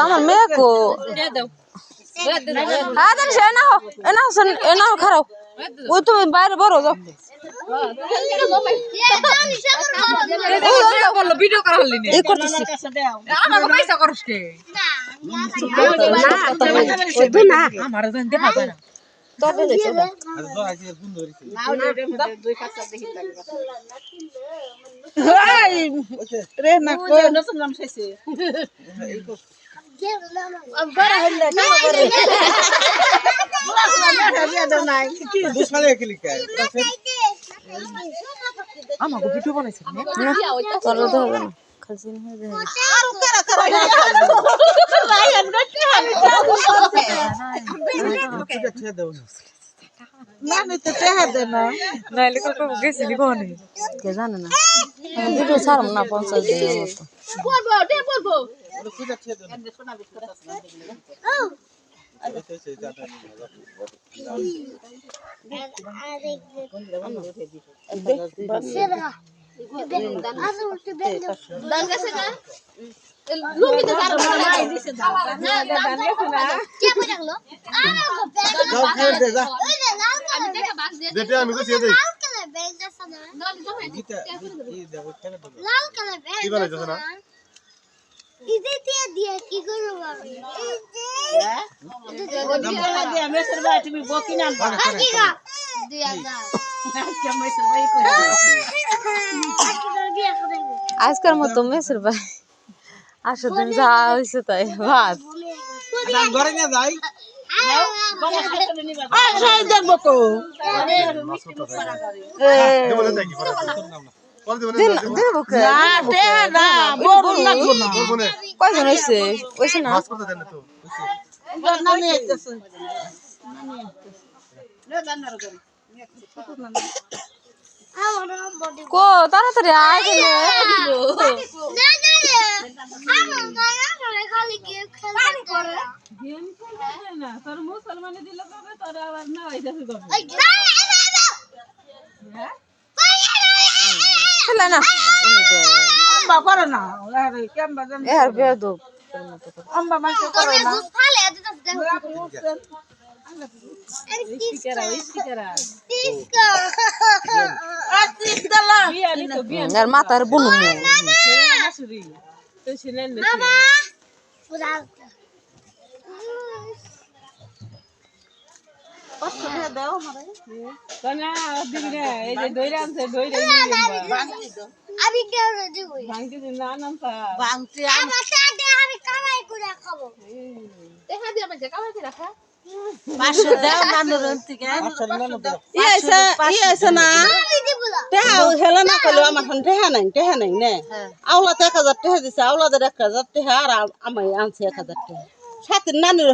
আমার মেয়ে কো না খারাপ ও তুমি বাইরে বড় যাও ভিডিও করা হলি এই করতেছি আমাকে পয়সা করস কে না আমার জান দেখা যায় না তবে লইছে না দুই কাঁচা দেখি রে না কো নতুন নাম শেষে বড় হইলে কাম করে দুশমানে ক্লিক করে আমাকে ভিডিও বানাইছে না তোর তো হবে না খাসিন হয়ে যাবে আর করা করা রায়ন গটি হানি ছেড়ে দাও না নিতে টেহা দে না নাইলে কত গেছি নি কোনে কে জানে না ভিডিও ছাড়ম না 50 দিনের মতো বলবো দে বলবো খুঁজা ছেড়ে দাও এন্ড সোনা বিট করতে আসবে আজকের মতো মেসের ভাই আসো তুমি যা হয়েছে তাই ভাত দেখবো তো কয়জন হয়েছে হয়েছে না কো তাড়াতাড়ি আয় মাথার বুনু আওলা 1000 টাকা দিছে আওলাদের 1000 টাকা আর আমি আনছি 1000 টাকা সাথে নানির